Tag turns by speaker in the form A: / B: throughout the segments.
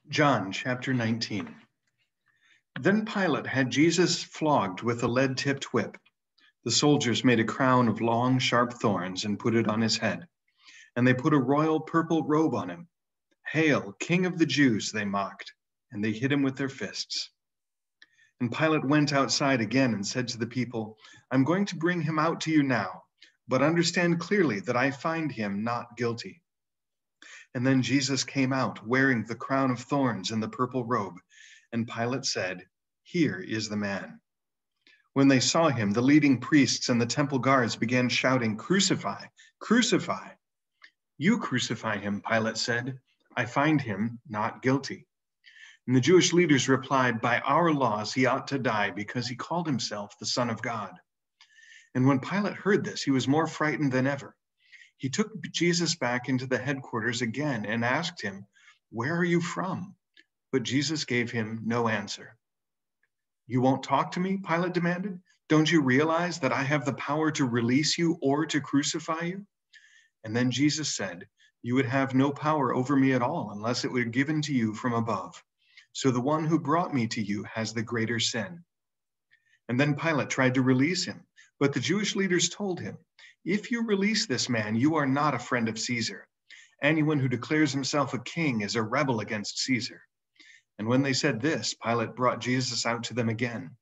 A: John chapter 19. Then Pilate had Jesus flogged with a lead-tipped whip. The soldiers made a crown of long, sharp thorns and put it on his head. And they put a royal purple robe on him. "Hail, King of the Jews," they mocked, and they hit him with their fists. And Pilate went outside again and said to the people, "I'm going to bring him out to you now, but understand clearly that I find him not guilty." And then Jesus came out wearing the crown of thorns and the purple robe. And Pilate said, "Here is the man." When they saw him, the leading priests and the temple guards began shouting, "Crucify, crucify." "You crucify him," Pilate said. "I find him not guilty." And the Jewish leaders replied, "By our laws he ought to die because he called himself the Son of God." And when Pilate heard this, he was more frightened than ever. He took Jesus back into the headquarters again and asked him, "Where are you from?" But Jesus gave him no answer. "You won't talk to me?" Pilate demanded. "Don't you realize that I have the power to release you or to crucify you?" And then Jesus said, "You would have no power over me at all unless it were given to you from above. So the one who brought me to you has the greater sin." And then Pilate tried to release him, but the Jewish leaders told him, "If you release this man, you are not a friend of Caesar. Anyone who declares himself a king is a rebel against Caesar." And when they said this, Pilate brought Jesus out to them again.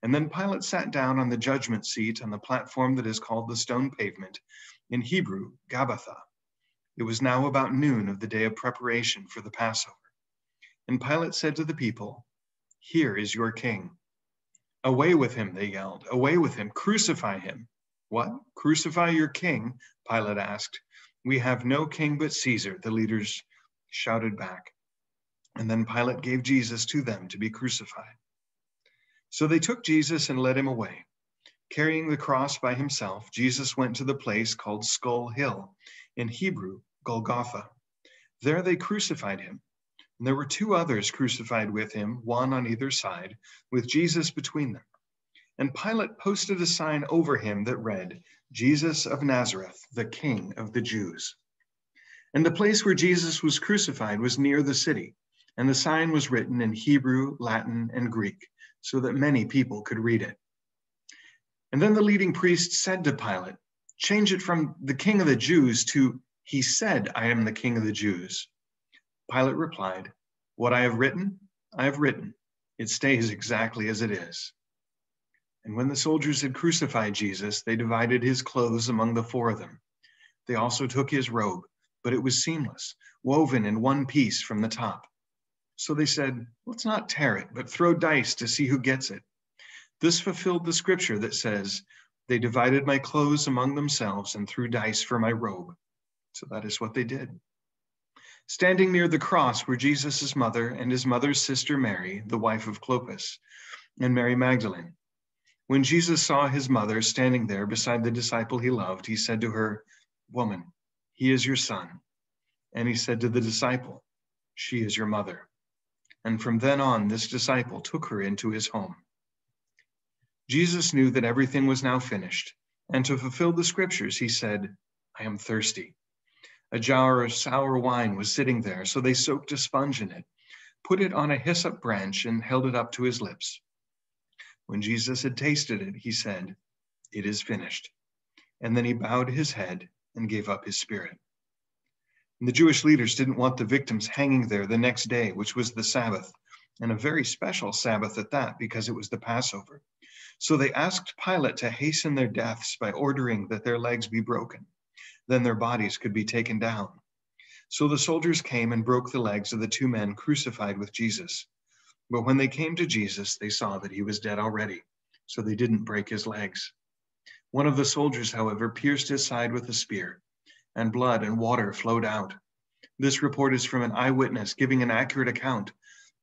A: And then Pilate sat down on the judgment seat on the platform that is called the Stone Pavement, in Hebrew, Gabbatha. It was now about noon of the day of preparation for the Passover. And Pilate said to the people, "Here is your king." "Away with him," they yelled. "Away with him. Crucify him." "What? Crucify your king?" Pilate asked. "We have no king but Caesar," the leaders shouted back. And then Pilate gave Jesus to them to be crucified. So they took Jesus and led him away. Carrying the cross by himself, Jesus went to the place called Skull Hill, in Hebrew, Golgotha. There they crucified him. And there were two others crucified with him, one on either side, with Jesus between them. And Pilate posted a sign over him that read, "Jesus of Nazareth, the King of the Jews." And the place where Jesus was crucified was near the city, and the sign was written in Hebrew, Latin, and Greek, so that many people could read it. And then the leading priests said to Pilate, "Change it from 'the King of the Jews' to 'He said, I am the King of the Jews.'" Pilate replied, "What I have written, I have written. It stays exactly as it is." And when the soldiers had crucified Jesus, they divided his clothes among the four of them. They also took his robe, but it was seamless, woven in one piece from the top. So they said, "Let's not tear it, but throw dice to see who gets it." This fulfilled the scripture that says, "They divided my clothes among themselves and threw dice for my robe." So that is what they did. Standing near the cross were Jesus' mother and his mother's sister Mary, the wife of Clopas, and Mary Magdalene. When Jesus saw his mother standing there beside the disciple he loved, he said to her, "Woman, he is your son." And he said to the disciple, "She is your mother." And from then on, this disciple took her into his home. Jesus knew that everything was now finished, and to fulfill the scriptures, he said, "I am thirsty." A jar of sour wine was sitting there, so they soaked a sponge in it, put it on a hyssop branch, and held it up to his lips. When Jesus had tasted it, he said, "It is finished." And then he bowed his head and gave up his spirit. And the Jewish leaders didn't want the victims hanging there the next day, which was the Sabbath, and a very special Sabbath at that, because it was the Passover. So they asked Pilate to hasten their deaths by ordering that their legs be broken. Then their bodies could be taken down. So the soldiers came and broke the legs of the two men crucified with Jesus. But when they came to Jesus, they saw that he was dead already, so they didn't break his legs. One of the soldiers, however, pierced his side with a spear, and blood and water flowed out. This report is from an eyewitness giving an accurate account.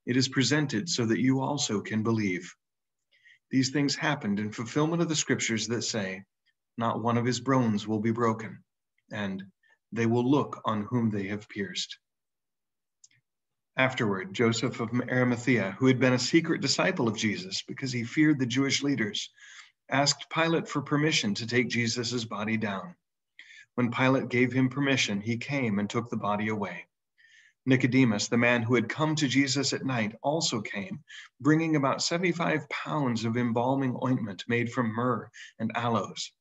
A: It is presented so that you also can believe. These things happened in fulfillment of the scriptures that say, "Not one of his bones will be broken," and "They will look on whom they have pierced." Afterward, Joseph of Arimathea, who had been a secret disciple of Jesus because he feared the Jewish leaders, asked Pilate for permission to take Jesus' body down. When Pilate gave him permission, he came and took the body away. Nicodemus, the man who had come to Jesus at night, also came, bringing about 75 pounds of embalming ointment made from myrrh and aloes.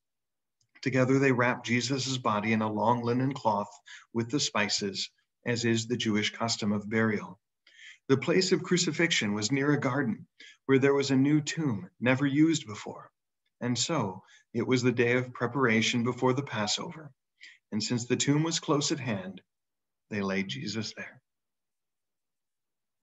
A: Together they wrapped Jesus' body in a long linen cloth with the spices, as is the Jewish custom of burial. The place of crucifixion was near a garden where there was a new tomb, never used before. And so it was the day of preparation before the Passover. And since the tomb was close at hand, they laid Jesus there.